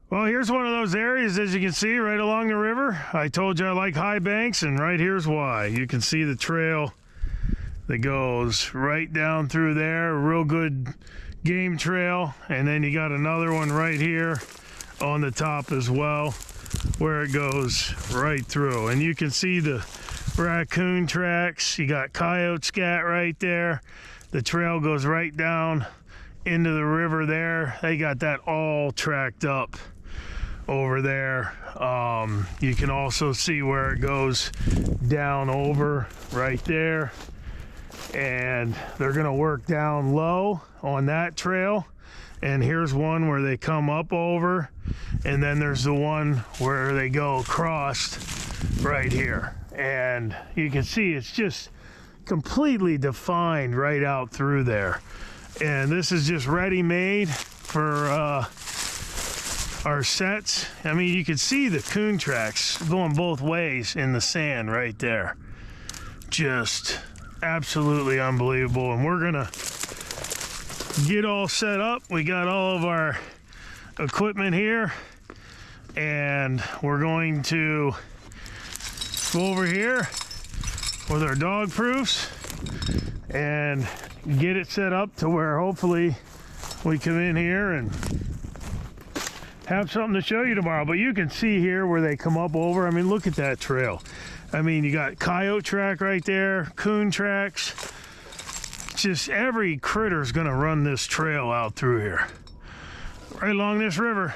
Well, here's one of those areas, as you can see, right along the river. I told you I like high banks, and right here's why. You can see the trail that goes right down through there. A real good game trail. And then you got another one right here on the top as well, where it goes right through. And you can see the raccoon tracks. You got coyote scat right there. The trail goes right down into the river there. They got that all tracked up over there. You can also see where it goes down over right there, and they're gonna work down low on that trail. And here's one where they come up over, and then there's the one where they go across right here. And you can see it's just completely defined right out through there. And this is just ready-made for our sets. I mean, you can see the coon tracks going both ways in the sand right there. Just absolutely unbelievable. And we're gonna get all set up. We got all of our equipment here, and we're going to go over here with our dog proofs and get it set up to where hopefully we come in here and have something to show you tomorrow. But you can see here where they come up over. I mean, look at that trail. I mean, you got coyote track right there, coon tracks. Just every critter's gonna run this trail out through here, right along this river.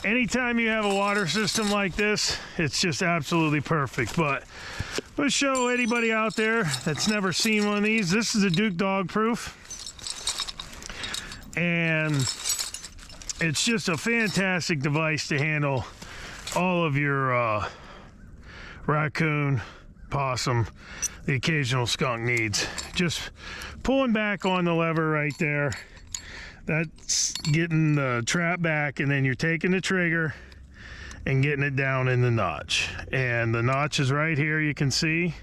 Anytime you have a water system like this, it's just absolutely perfect. But let's show anybody out there that's never seen one of these. This is a Duke Dog Proof, and it's just a fantastic device to handle all of your raccoon, possum, the occasional skunk needs. Just pulling back on the lever right there, that's getting the trap back, and then you're taking the trigger and getting it down in the notch. And the notch is right here, you can see.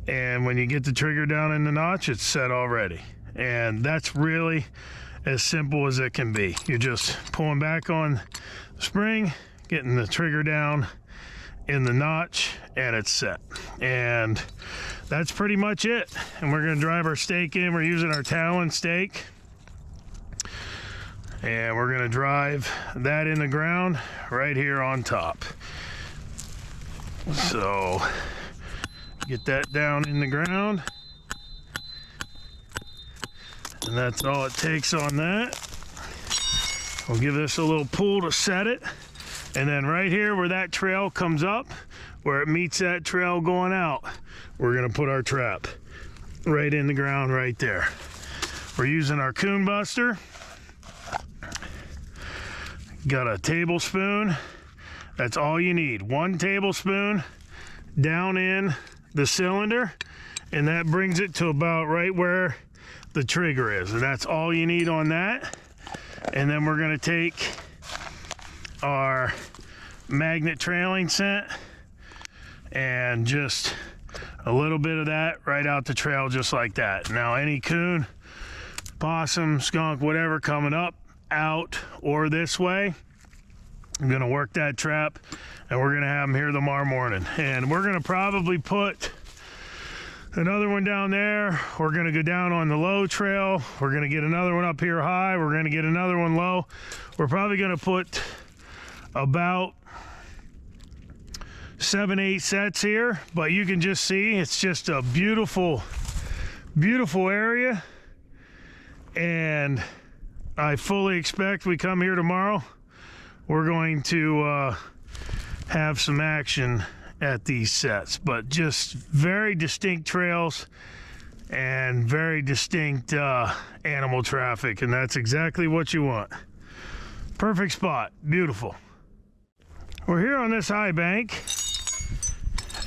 And when you get the trigger down in the notch, it's set already. And that's really as simple as it can be. You're just pulling back on the spring, getting the trigger down in the notch, and it's set. And that's pretty much it. And we're gonna drive our stake in. We're using our Talon stake, and we're gonna drive that in the ground right here on top. So get that down in the ground, and that's all it takes on that. We'll give this a little pull to set it. And then right here where that trail comes up, where it meets that trail going out, we're gonna put our trap right in the ground right there. We're using our coon buster. Got a tablespoon. That's all you need. 1 tablespoon down in the cylinder, and that brings it to about right where the trigger is. And that's all you need on that. And then we're gonna take our magnet trailing scent and just a little bit of that right out the trail, just like that. Now any coon, possum, skunk, whatever coming up, out, or this way, I'm gonna work that trap, and we're gonna have them here tomorrow morning. And we're gonna probably put another one down there. We're gonna go down on the low trail. We're gonna get another one up here high. We're gonna get another one low. We're probably gonna put about 7-8 sets here, but you can just see it's just a beautiful, beautiful area. And I fully expect we come here tomorrow, we're going to have some action at these sets. But just very distinct trails and very distinct animal traffic, and that's exactly what you want. Perfect spot, beautiful. We're here on this high bank,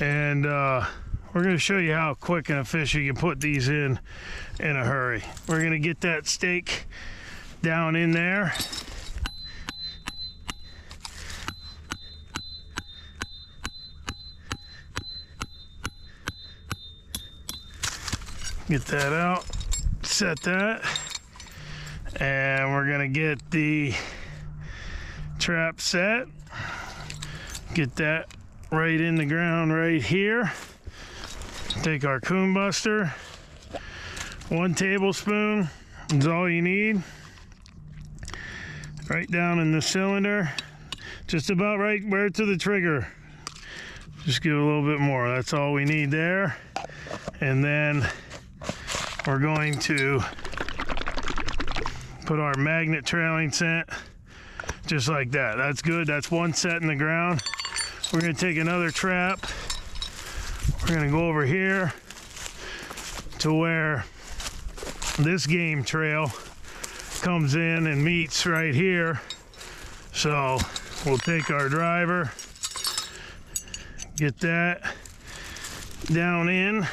and we're going to show you how quick and efficient you put these in a hurry. We're going to get that stake down in there. Get that out, set that, and we're going to get the trap set. Get that right in the ground right here. Take our coon buster. 1 tablespoon is all you need. Right down in the cylinder. Just about right where to the trigger. Just give a little bit more. That's all we need there. And then we're going to put our magnet trailing scent just like that. That's good. That's 1 set in the ground. We're going to take another trap. We're going to go over here to where this game trail comes in and meets right here. So we'll take our driver, get that down in.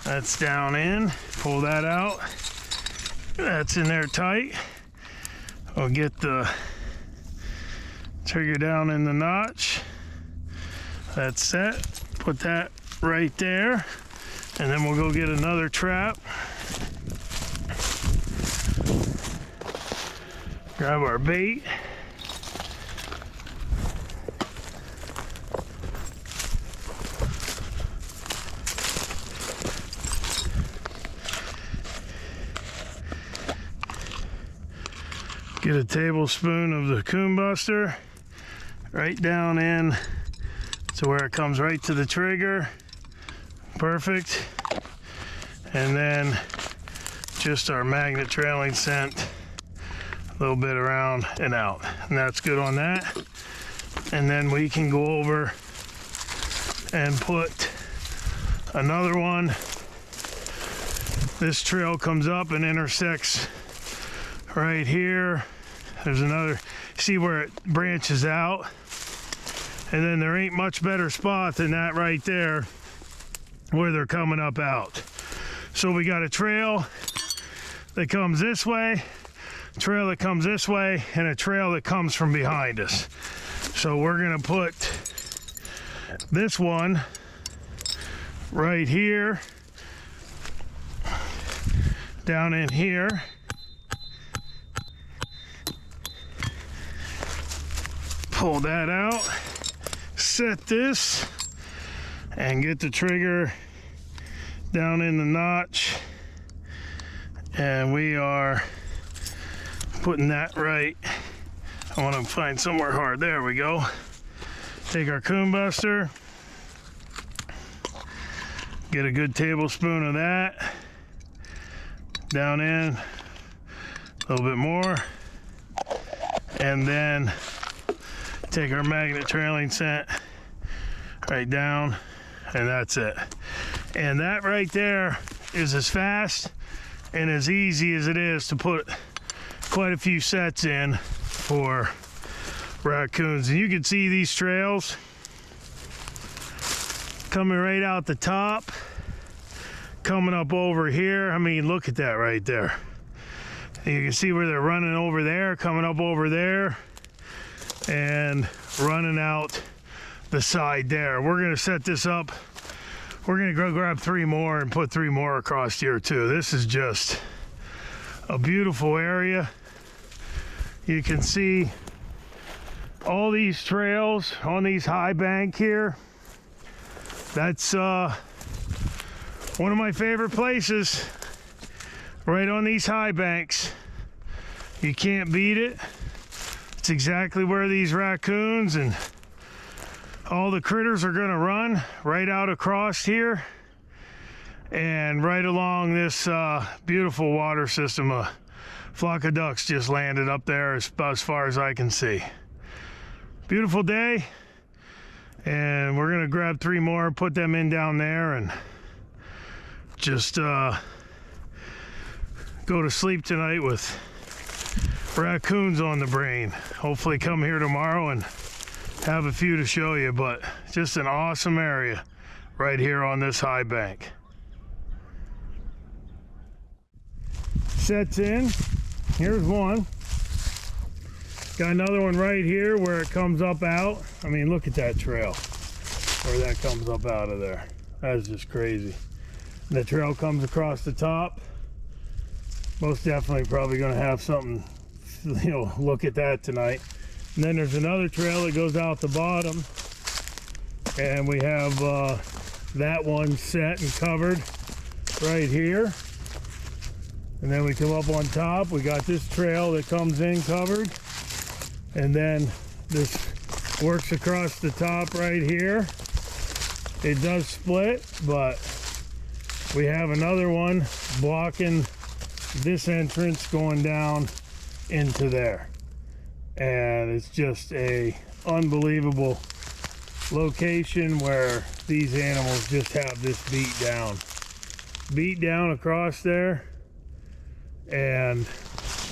That's down in. Pull that out. That's in there tight. We'll get the trigger down in the notch. That's set. Put that right there. And then we'll go get another trap. Grab our bait. Get a tablespoon of the coon buster right down in to where it comes right to the trigger. Perfect. And then just our magnet trailing scent, a little bit around and out. And that's good on that. And then we can go over and put another one. This trail comes up and intersects right here. There's another, see where it branches out? And then there ain't much better spot than that right there where they're coming up out. So we got a trail that comes this way, a trail that comes this way, and a trail that comes from behind us. So we're gonna put this one right here, down in here. Pull that out, set this, and get the trigger down in the notch. And we are putting that right. I want to find somewhere hard. There we go. Take our coon buster, get a good tablespoon of that down in, a little bit more, and then take our magnet trailing scent right down, and that's it. And that right there is as fast and as easy as it is to put quite a few sets in for raccoons. And you can see these trails coming right out the top, coming up over here. I mean, look at that right there. And you can see where they're running over there, coming up over there, and running out the side there. We're gonna set this up. We're gonna go grab 3 more and put 3 more across here too. This is just a beautiful area. You can see all these trails on these high bank here. That's one of my favorite places, right on these high banks. You can't beat it. It's exactly where these raccoons and all the critters are gonna run, right out across here and right along this beautiful water system. A flock of ducks just landed up there as far as I can see. Beautiful day, and we're gonna grab 3 more, put them in down there, and just go to sleep tonight with raccoons on the brain. Hopefully come here tomorrow and have a few to show you, but just an awesome area right here on this high bank. Sets in. Here's one. Got another one right here where it comes up out. I mean, look at that trail where that comes up out of there. That's just crazy. And the trail comes across the top most definitely probably going to have something, you know, look at that tonight. And then there's another trail that goes out the bottom, and we have that one set and covered right here. And then we come up on top, we got this trail that comes in covered, and then this works across the top right here. It does split, but we have another one blocking this entrance going down into there. And it's just a unbelievable location where these animals just have this beat down across there. And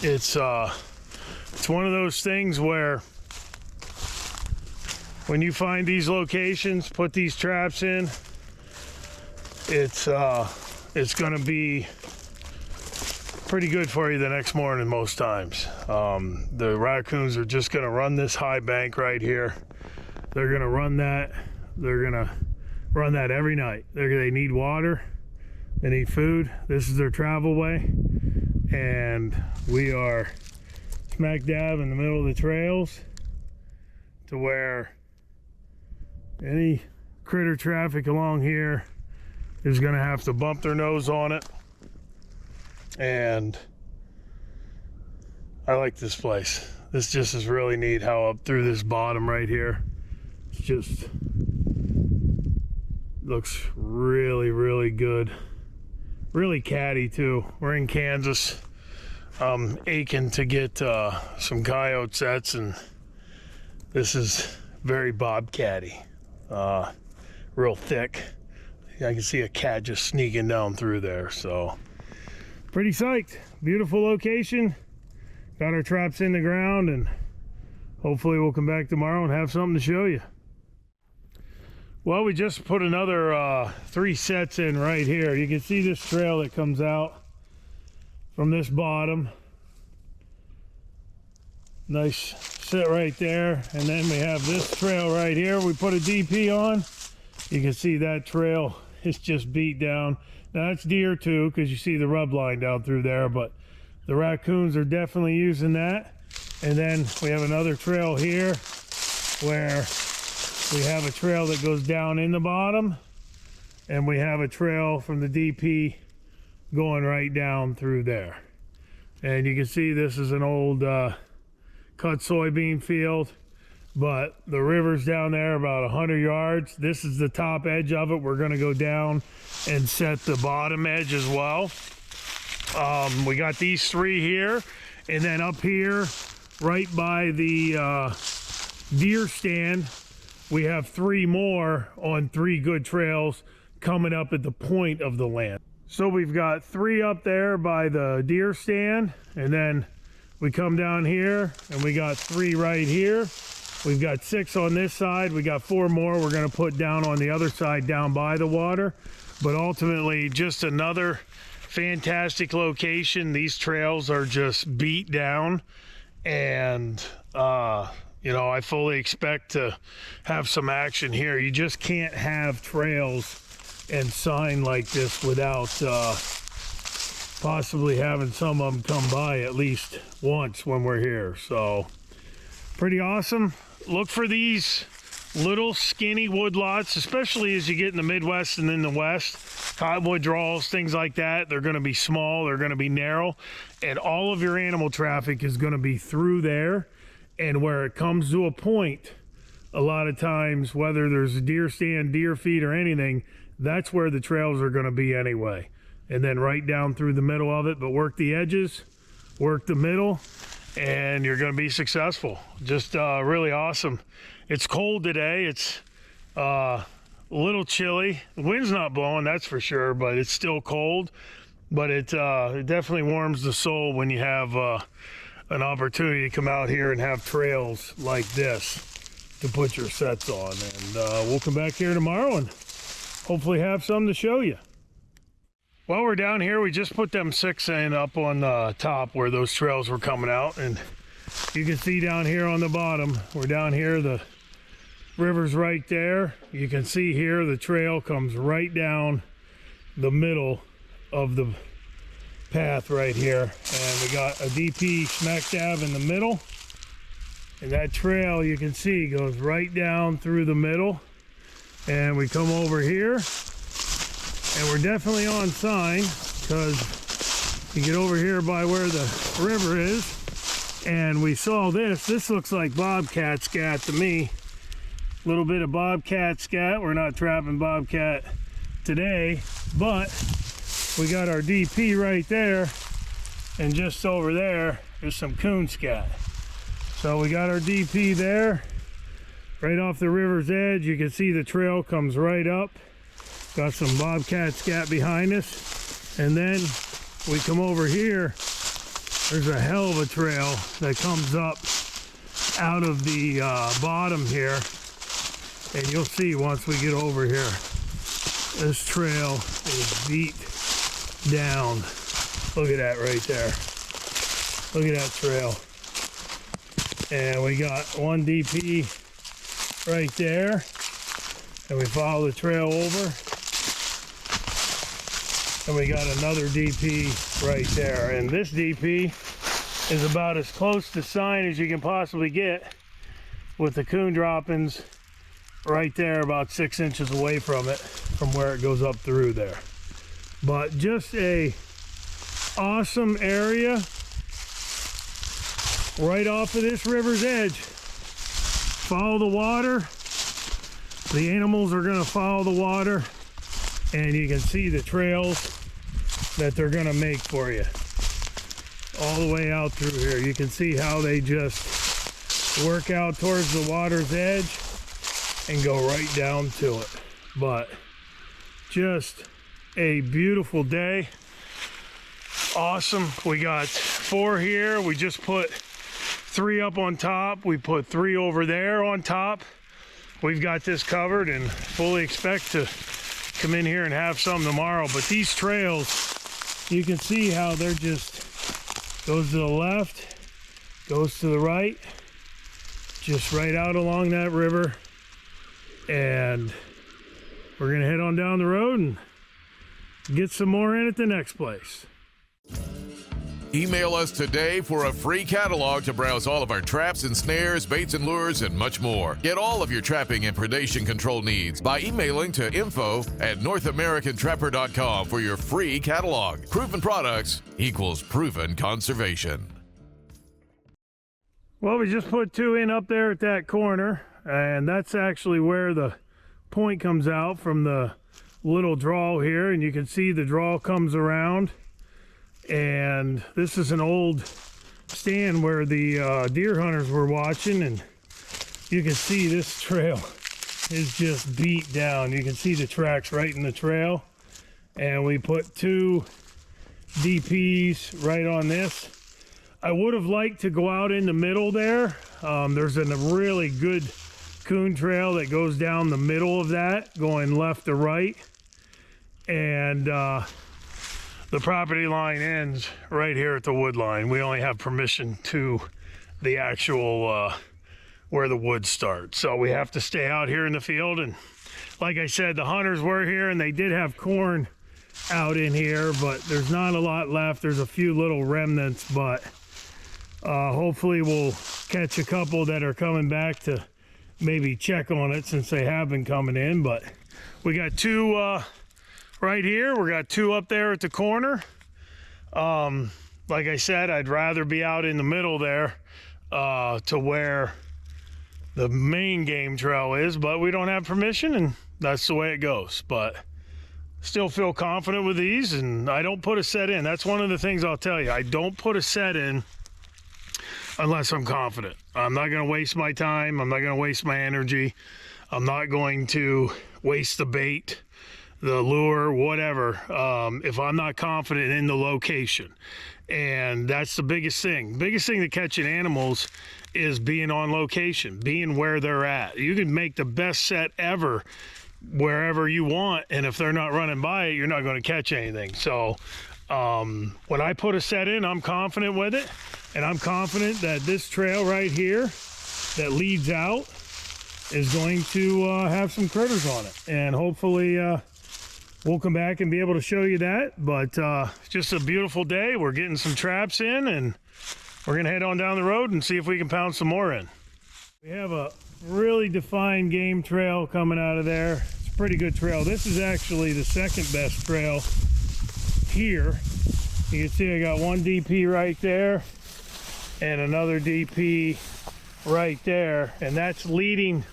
it's one of those things where when you find these locations, put these traps in, it's gonna be pretty good for you the next morning most times. The raccoons are just gonna run this high bank right here. They're gonna run that. They're gonna run that every night. They need water, they need food. This is their travel way. And we are smack dab in the middle of the trails to where any critter traffic along here is going to have to bump their nose on it. And I like this place. This just is really neat how up through this bottom right here, it's just looks really, really good. Really catty too. We're in Kansas. I'm aching to get some coyote sets, and this is very bobcatty. Real thick. I can see a cat just sneaking down through there, so pretty psyched. Beautiful location. Got our traps in the ground, and hopefully we'll come back tomorrow and have something to show you. Well, we just put another 3 sets in right here. You can see this trail that comes out from this bottom. Nice set right there. And then we have this trail right here we put a DP on. You can see that trail is just beat down. Now that's deer too, because you see the rub line down through there, but the raccoons are definitely using that. And then we have another trail here where we have a trail that goes down in the bottom, and we have a trail from the DP going right down through there. And you can see this is an old cut soybean field, but the river's down there about 100 yards. This is the top edge of it. We're gonna go down and set the bottom edge as well. We got these 3 here, and then up here right by the deer stand, we have 3 more on 3 good trails coming up at the point of the land. So we've got 3 up there by the deer stand, and then we come down here and we got 3 right here. We've got 6 on this side. We got 4 more we're gonna put down on the other side down by the water. But ultimately, just another fantastic location. These trails are just beat down, and you know, I fully expect to have some action here. You just can't have trails and sign like this without possibly having some of them come by at least once when we're here. So pretty awesome. Look for these little skinny wood lots, especially as you get in the Midwest and in the West. Cottonwood draws, things like that. They're going to be small, they're going to be narrow, and all of your animal traffic is going to be through there. And where it comes to a point, a lot of times, whether there's a deer stand, deer feed, or anything, that's where the trails are going to be anyway. And then right down through the middle of it, but work the edges, work the middle, and you're going to be successful. Just really awesome. It's cold today. It's a little chilly. The wind's not blowing, that's for sure, but it's still cold. But it definitely warms the soul when you have an opportunity to come out here and have trails like this to put your sets on. And we'll come back here tomorrow and hopefully have something to show you. While we're down here, we just put them 6 in up on the top where those trails were coming out, and you can see down here on the bottom, we're down here, the river's right there. You can see here the trail comes right down the middle of the path right here, and we got a DP smack dab in the middle, and that trail you can see goes right down through the middle, and we come over here, and we're definitely on sign because you get over here by where the river is, and we saw this looks like bobcat scat to me. A little bit of bobcat scat. We're not trapping bobcat today, but we got our DP right there, and just over there is some coon scat. So we got our DP there, right off the river's edge. You can see the trail comes right up. Got some bobcat scat behind us, and then we come over here. There's a hell of a trail that comes up out of the bottom here, and you'll see once we get over here. This trail is beat down. Look at that right there. Look at that trail. And we got one DP right there, and we follow the trail over, and we got another DP right there. And this DP is about as close to sign as you can possibly get, with the coon droppings right there about 6 inches away from it, from where it goes up through there. But just a awesome area right off of this river's edge. Follow the water. The animals are going to follow the water, and you can see the trails that they're going to make for you all the way out through here. You can see how they just work out towards the water's edge and go right down to it. But just a beautiful day. Awesome. We got 4 here. We just put 3 up on top. We put 3 over there on top. We've got this covered and fully expect to come in here and have some tomorrow. But these trails, you can see how they're just goes to the left, goes to the right, just right out along that river. And we're gonna head on down the road and get some more in at the next place. Email us today for a free catalog to browse all of our traps and snares, baits and lures, and much more. Get all of your trapping and predation control needs by emailing to info@NorthAmericanTrapper.com for your free catalog. Proven products equals proven conservation. Well, we just put 2 in up there at that corner, and that's actually where the point comes out from the little draw here, and you can see the draw comes around. And this is an old stand where the deer hunters were watching, and you can see this trail is just beat down. You can see the tracks right in the trail, and we put 2 DPs right on this. I would have liked to go out in the middle there. There's a really good coon trail that goes down the middle of that, going left to right, and the property line ends right here at the wood line. We only have permission to the actual where the woods start, so we have to stay out here in the field. And like I said, the hunters were here, and they did have corn out in here, but there's not a lot left. There's a few little remnants, but hopefully we'll catch a couple that are coming back to maybe check on it, since they have been coming in. But we got 2 right here. We got 2 up there at the corner. Like I said, I'd rather be out in the middle there to where the main game trail is, but we don't have permission, and that's the way it goes. But still feel confident with these, and I don't put a set in. That's one of the things I'll tell you. I don't put a set in unless I'm confident. I'm not going to waste my time. I'm not going to waste my energy. I'm not going to waste the bait, the lure, whatever, if I'm not confident in the location. And that's the biggest thing. Biggest thing to catching animals is being on location, being where they're at. You can make the best set ever wherever you want, and if they're not running by it, you're not going to catch anything. So when I put a set in, I'm confident with it, and I'm confident that this trail right here that leads out is going to have some critters on it, and hopefully we'll come back and be able to show you that. But it's just a beautiful day. We're getting some traps in, and we're gonna head on down the road and see if we can pound some more in. We have a really defined game trail coming out of there. It's a pretty good trail. This is actually the second best trail here. You can see I got one DP right there and another DP right there, and that's leading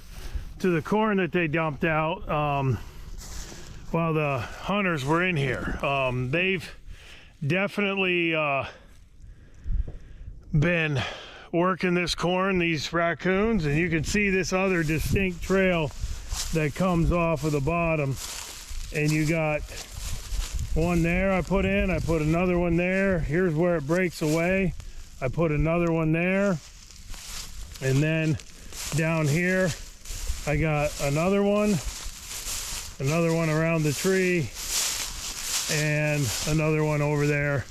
to the corn that they dumped out while the hunters were in here. They've definitely been working this corn, these raccoons, and you can see this other distinct trail that comes off of the bottom. And you got one there I put in, I put another one there. Here's where it breaks away. I put another one there. And then down here, I got another one around the tree, and another one over there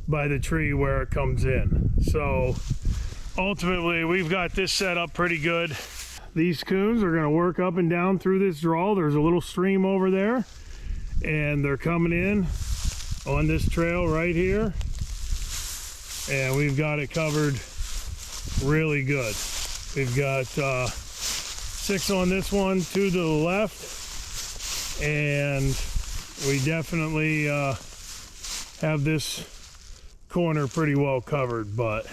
by the tree where it comes in. So ultimately, we've got this set up pretty good. These coons are gonna work up and down through this draw. There's a little stream over there, and they're coming in on this trail right here. And we've got it covered really good. We've got 6 on this one, 2 to the left, and we definitely have this corner pretty well covered, but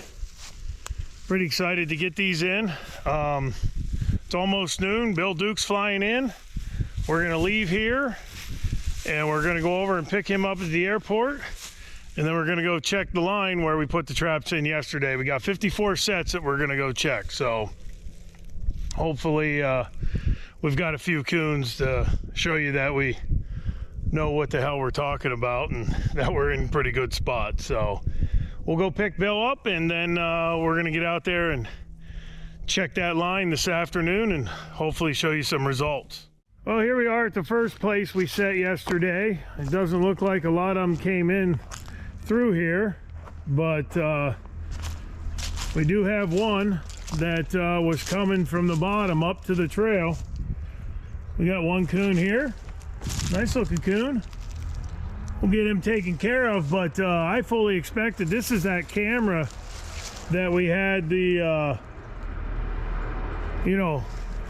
pretty excited to get these in. It's almost noon. Bill Duke's flying in. We're gonna leave here and we're gonna go over and pick him up at the airport, and then we're gonna go check the line where we put the traps in yesterday. We got 54 sets that we're gonna go check, so hopefully we've got a few coons to show you that we know what the hell we're talking about and that we're in a pretty good spot. So we'll go pick Bill up, and then we're gonna get out there and check that line this afternoon and hopefully show you some results. Well, here we are at the first place we set yesterday. It doesn't look like a lot of them came in through here, but we do have one that was coming from the bottom up to the trail. We got one coon here, nice looking coon. We'll get him taken care of, but I fully expected, this is that camera that we had the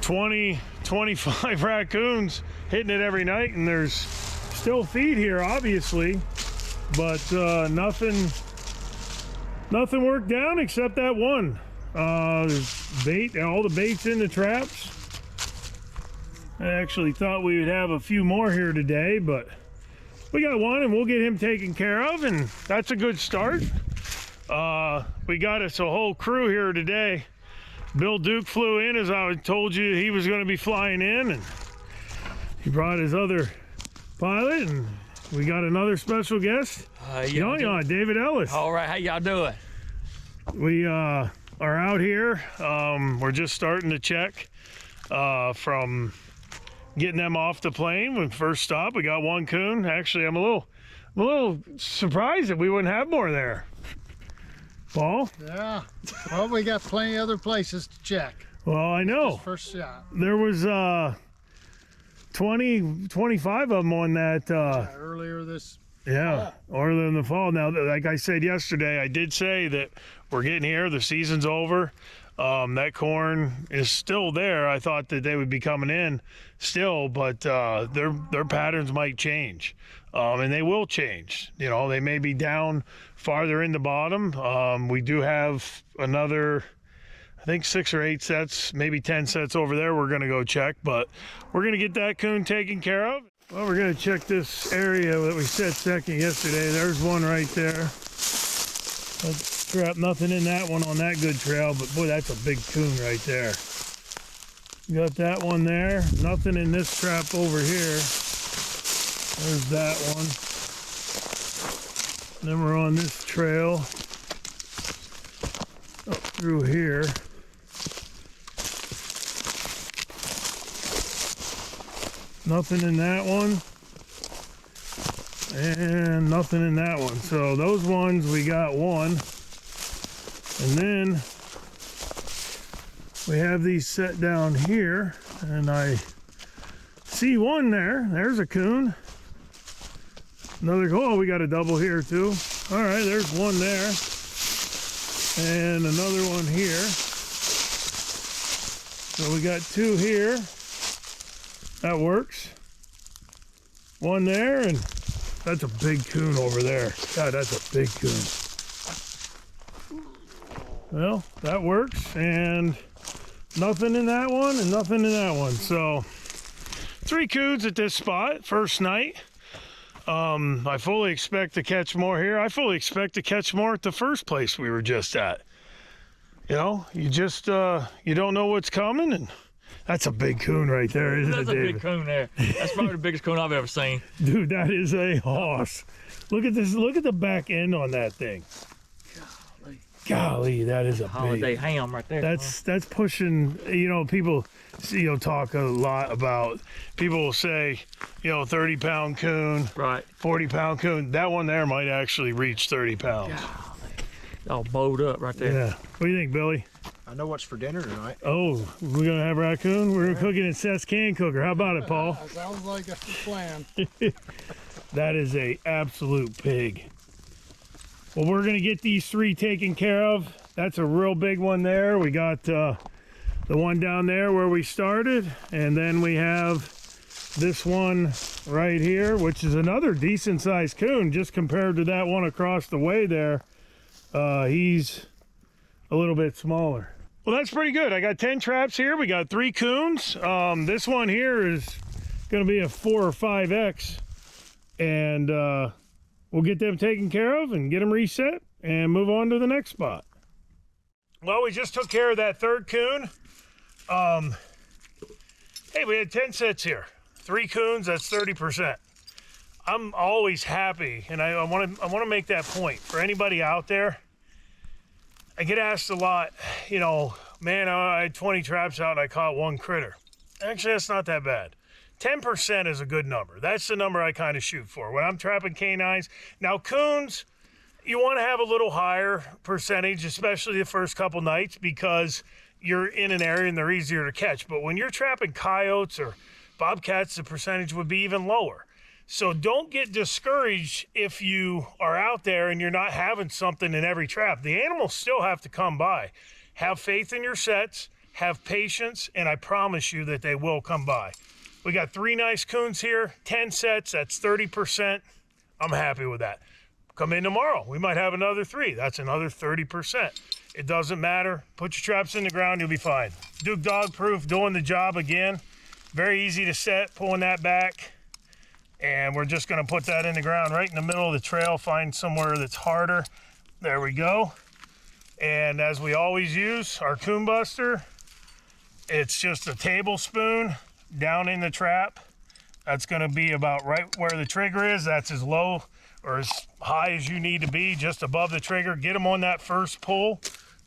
20, 25 raccoons hitting it every night, and there's still feed here obviously, but nothing worked down except that one. There's bait, all the bait's in the traps. I actually thought we would have a few more here today, but we got one, and we'll get him taken care of, and that's a good start. We got us a whole crew here today. Bill Duke flew in, as I told you he was going to be flying in, and he brought his other pilot, and we got another special guest, David Ellis. All right, how y'all doing? We are out here. We're just starting to check from getting them off the plane. When first stop, we got one coon. Actually, I'm a little surprised that we wouldn't have more there. Paul? Yeah, well, we got plenty of other places to check. Well, I know. First shot. There was 20, 25 of them on that. Earlier this Yeah, earlier in the fall. Now, like I said yesterday, I did say that we're getting here. The season's over. That corn is still there. I thought that they would be coming in still, but their patterns might change. And they will change. They may be down farther in the bottom. We do have another, I think 6 or 8 sets, maybe 10 sets over there we're going to go check, but we're going to get that coon taken care of. Well, we're going to check this area that we set second yesterday. There's one right there. Let's trap nothing in that one on that good trail, but boy, that's a big coon right there. Got that one there. Nothing in this trap over here. There's that one. Then we're on this trail up through here. Nothing in that one. And nothing in that one. So those ones, we got one. And then we have these set down here, and I see one there. There's a coon. Oh, we got a double here too. All right, there's one there. And another one here. So we got two here. That works. One there, and that's a big coon over there. God, that's a big coon. Well, that works, and nothing in that one, and nothing in that one. So 3 coons at this spot, first night. I fully expect to catch more here. I fully expect to catch more at the first place we were just at. You know, you just, you don't know what's coming, and that's a big coon right there, isn't it, David? That's a big coon there. That's probably the biggest coon I've ever seen. Dude, that is a hoss. Look at this, look at the back end on that thing. Golly, that is a Holiday big. ham right there. That's pushing, you know, people, you know, talk a lot about, people will say, you know, 30-pound coon, right, 40-pound coon. That one there might actually reach 30 pounds. Golly. All bowed up right there. Yeah. What do you think, Billy? I know what's for dinner tonight. Oh, we're going to have raccoon? We're cooking in Seth's can cooker. How about it, Paul? That sounds like a plan. That is a absolute pig. Well, we're going to get these 3 taken care of. That's a real big one there. We got the one down there where we started, and then we have this one right here, which is another decent sized coon just compared to that one across the way there. He's a little bit smaller. Well, that's pretty good. I got 10 traps here. We got 3 coons. This one here is going to be a 4 or 5X, and we'll get them taken care of and get them reset and move on to the next spot. Well, we just took care of that 3rd coon. Hey, we had 10 sets here. 3 coons, that's 30%. I'm always happy, and I want to make that point for anybody out there. I get asked a lot, you know, man, I had 20 traps out and I caught 1 critter. Actually, that's not that bad. 10% is a good number. That's the number I kind of shoot for when I'm trapping canines. Now, coons, you want to have a little higher percentage, especially the first couple nights, because you're in an area and they're easier to catch. But when you're trapping coyotes or bobcats, the percentage would be even lower. So don't get discouraged if you are out there and you're not having something in every trap. The animals still have to come by. Have faith in your sets, have patience, and I promise you that they will come by. We got 3 nice coons here, 10 sets, that's 30%. I'm happy with that. Come in tomorrow, we might have another 3. That's another 30%. It doesn't matter. Put your traps in the ground, you'll be fine. Duke dog proof, doing the job again. Very easy to set, pulling that back. And we're just gonna put that in the ground right in the middle of the trail, find somewhere that's harder. There we go. And as we always use, our coon buster, it's just a tablespoon down in the trap. That's gonna be about right where the trigger is. That's as low or as high as you need to be, just above the trigger. Get them on that first pull,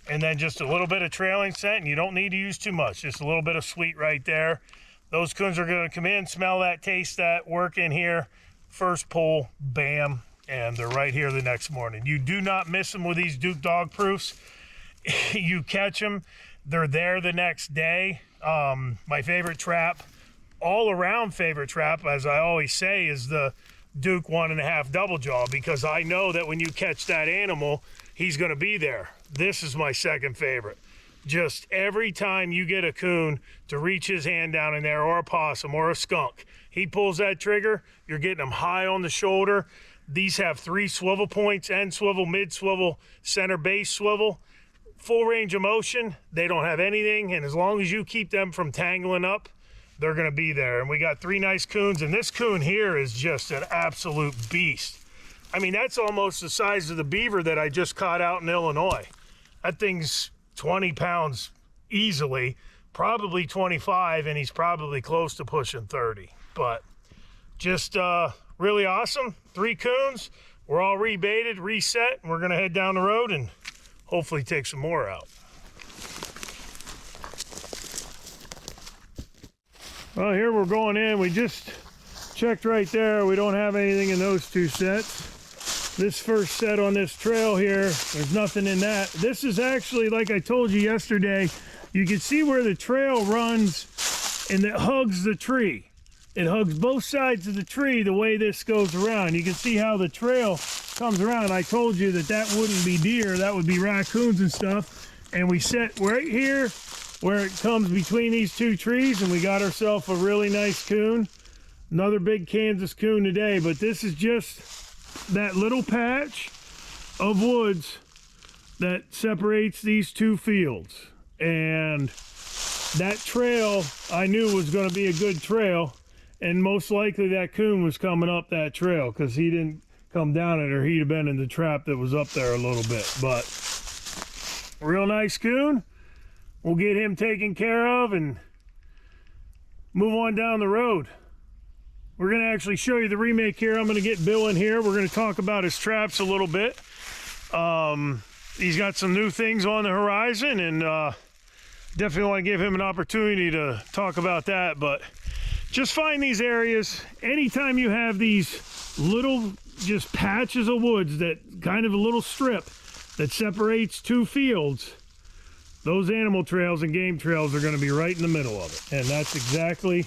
and then just a little bit of trailing scent, and you don't need to use too much, just a little bit of sweet right there. Those coons are gonna come in, smell that, taste that, work in here. First pull, bam, and they're right here the next morning. You do not miss them with these Duke dog proofs. You catch them, they're there the next day. My favorite trap, all around favorite trap, as I always say, is the Duke 1.5 double jaw, because I know that when you catch that animal, he's gonna be there. This is my second favorite. Just every time you get a coon to reach his hand down in there, or a possum or a skunk, he pulls that trigger, you're getting him high on the shoulder. These have 3 swivel points, end swivel, mid swivel, center base swivel. Full range of motion, they don't have anything, and as long as you keep them from tangling up, they're gonna be there. And we got 3 nice coons, and this coon here is just an absolute beast. I mean, that's almost the size of the beaver that I just caught out in Illinois. That thing's 20 pounds easily, probably 25, and he's probably close to pushing 30. But just really awesome. 3 coons, we're all rebaited, reset, and we're gonna head down the road and hopefully take some more out. Well, here we're going in. We just checked right there. We don't have anything in those 2 sets. This first set on this trail here, there's nothing in that. This is actually, like I told you yesterday, you can see where the trail runs and it hugs the tree. it hugs both sides of the tree the way this goes around. You can see how the trail comes around. I told you that that wouldn't be deer, that would be raccoons and stuff. And we set right here where it comes between these two trees, and we got ourselves a really nice coon. Another big Kansas coon today, but this is just that little patch of woods that separates these two fields. And that trail I knew was going to be a good trail, and most likely that coon was coming up that trail because he didn't come down it, or he'd have been in the trap that was up there a little bit. But real nice coon. We'll get him taken care of and move on down the road. We're going to actually show you the remake here. I'm going to get Bill in here. We're going to talk about his traps a little bit. He's got some new things on the horizon, and definitely want to give him an opportunity to talk about that. But just find these areas. Anytime you have these little just patches of woods, that kind of a little strip that separates two fields, those animal trails and game trails are going to be right in the middle of it. And that's exactly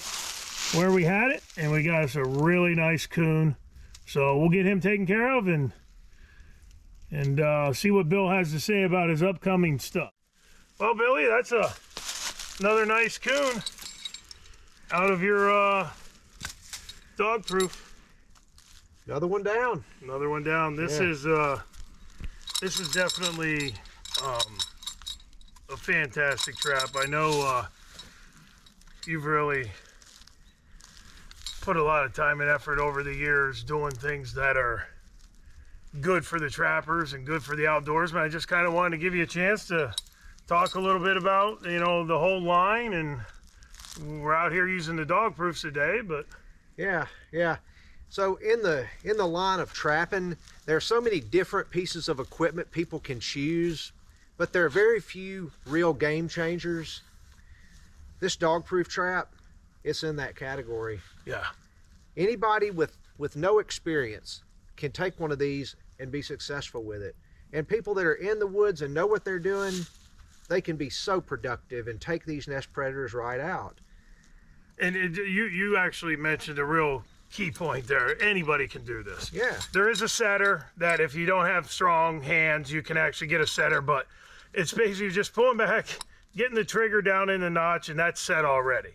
where we had it, and we got us a really nice coon. So we'll get him taken care of and see what Bill has to say about his upcoming stuff. Well, Billy, that's another nice coon out of your dog proof. Another one down. Another one down. This is definitely a fantastic trap. I know you've really put a lot of time and effort over the years doing things that are good for the trappers and good for the outdoorsmen. I just kind of wanted to give you a chance to talk a little bit about, you know, the whole line. And we're out here using the dog proofs today, but yeah. So in the line of trapping, there are so many different pieces of equipment people can choose, but there are very few real game changers. This dog proof trap, it's in that category. yeah. Anybody with no experience can take one of these and be successful with it. And people that are in the woods and know what they're doing, they can be so productive and take these nest predators right out. And you actually mentioned a real key point there. Anybody can do this. Yeah. There is a setter that if you don't have strong hands, you can actually get a setter, but it's basically just pulling back, getting the trigger down in the notch, and that's set already.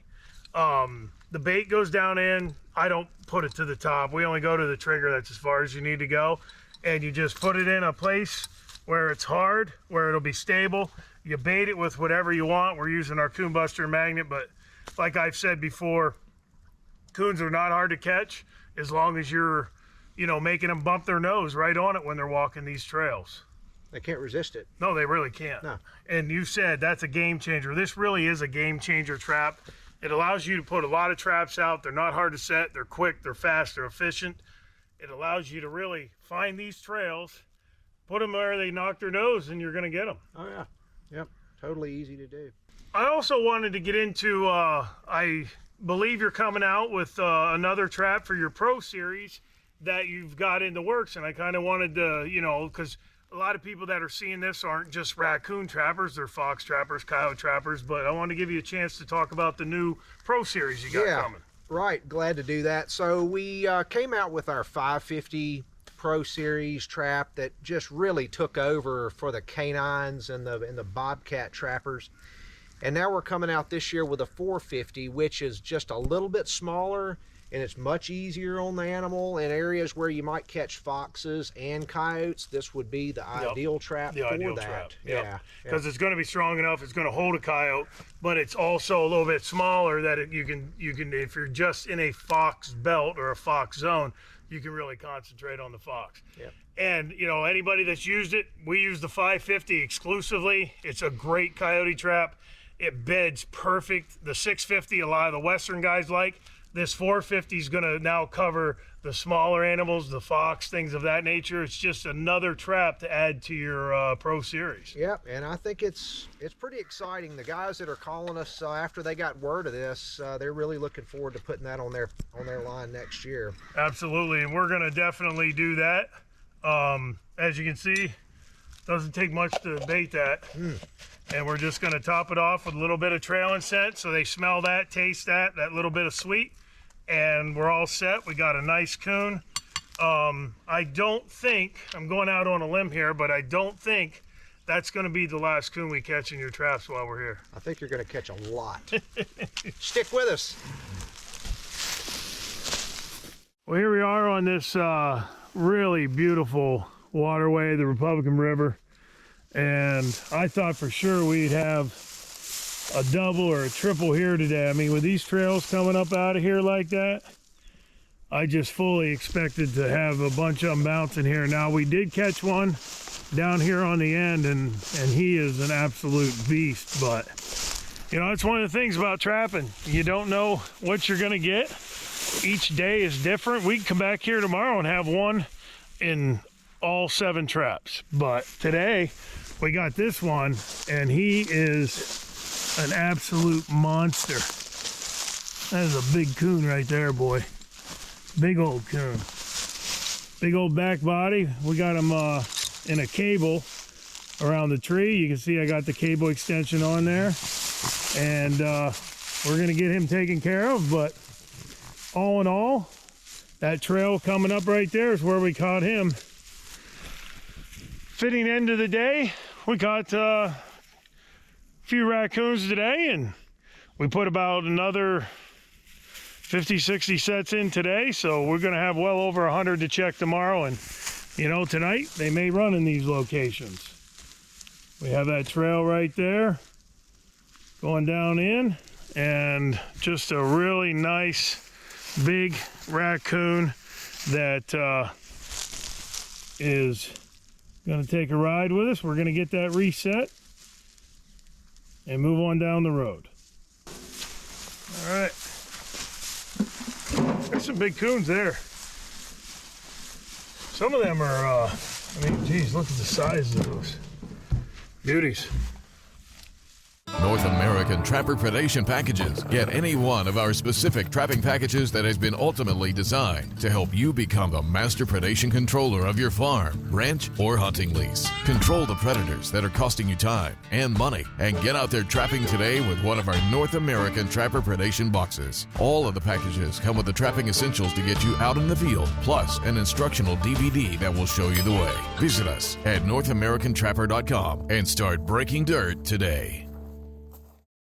The bait goes down in. I don't put it to the top. We only go to the trigger. That's as far as you need to go. And you just put it in a place where it's hard, where it'll be stable. You bait it with whatever you want. We're using our Coon Buster magnet, but like I've said before, coons are not hard to catch as long as you're, you know, making them bump their nose right on it when they're walking these trails. They can't resist it. No, they really can't. No. And you said that's a game changer. This really is a game changer trap. It allows you to put a lot of traps out. They're not hard to set. They're quick, they're fast, they're efficient. It allows you to really find these trails, put them where they knock their nose, and you're going to get them. Oh yeah. Yep. Totally easy to do. I also wanted to get into, I believe you're coming out with another trap for your Pro Series that you've got in the works, and I kind of wanted to, you know, because a lot of people that are seeing this aren't just raccoon trappers, they're fox trappers, coyote trappers, but I want to give you a chance to talk about the new Pro Series you got coming. Right, glad to do that. So we came out with our 550 Pro Series trap that just really took over for the canines and the Bobcat trappers. And now we're coming out this year with a 450, which is just a little bit smaller, and it's much easier on the animal. In areas where you might catch foxes and coyotes, this would be the ideal trap for that. Yeah, because it's going to be strong enough, it's going to hold a coyote, but it's also a little bit smaller that you can if you're just in a fox belt or a fox zone, you can really concentrate on the fox. Yep. And you know, anybody that's used it, we use the 550 exclusively. It's a great coyote trap. It beds perfect. The 650, a lot of the Western guys like. This 450 is going to now cover the smaller animals, the fox, things of that nature. It's just another trap to add to your Pro Series. Yep, and I think it's pretty exciting. The guys that are calling us after they got word of this, they're really looking forward to putting that on their line next year. Absolutely, and we're going to definitely do that. As you can see, doesn't take much to bait that. And we're just going to top it off with a little bit of trailing scent so they smell that, taste that little bit of sweet. and we're all set. We got a nice coon. I don't think, I'm going out on a limb here, but I don't think that's going to be the last coon we catch in your traps while we're here. I think you're going to catch a lot. Stick with us. Well, here we are on this really beautiful waterway, the Republican River. And I thought for sure we'd have a double or a triple here today. I mean, with these trails coming up out of here like that, I just fully expected to have a bunch of them bouncing here. Now, we did catch one down here on the end, and he is an absolute beast. But, you know, it's one of the things about trapping. You don't know what you're going to get. Each day is different. We can come back here tomorrow and have one in all 7 traps. But today, we got this one, and he is an absolute monster. That is a big coon right there, boy. Big old coon. Big old back body. We got him in a cable around the tree. You can see I got the cable extension on there. And we're going to get him taken care of. But all in all, that trail coming up right there is where we caught him. Fitting end of the day, we caught a few raccoons today, and we put about another 50, 60 sets in today, so we're going to have well over 100 to check tomorrow. And, you know, tonight they may run in these locations. We have that trail right there going down in, and just a really nice big raccoon that is going to take a ride with us. We're going to get that reset and move on down the road. All right. There's some big coons there. Some of them are, I mean, geez, look at the size of those beauties. North American Trapper Predation Packages. Get any one of our specific trapping packages that has been ultimately designed to help you become the master predation controller of your farm, ranch, or hunting lease. Control the predators that are costing you time and money, and get out there trapping today with one of our North American Trapper Predation boxes. All of the packages come with the trapping essentials to get you out in the field, plus an instructional DVD that will show you the way. Visit us at NorthAmericanTrapper.com and start breaking dirt today.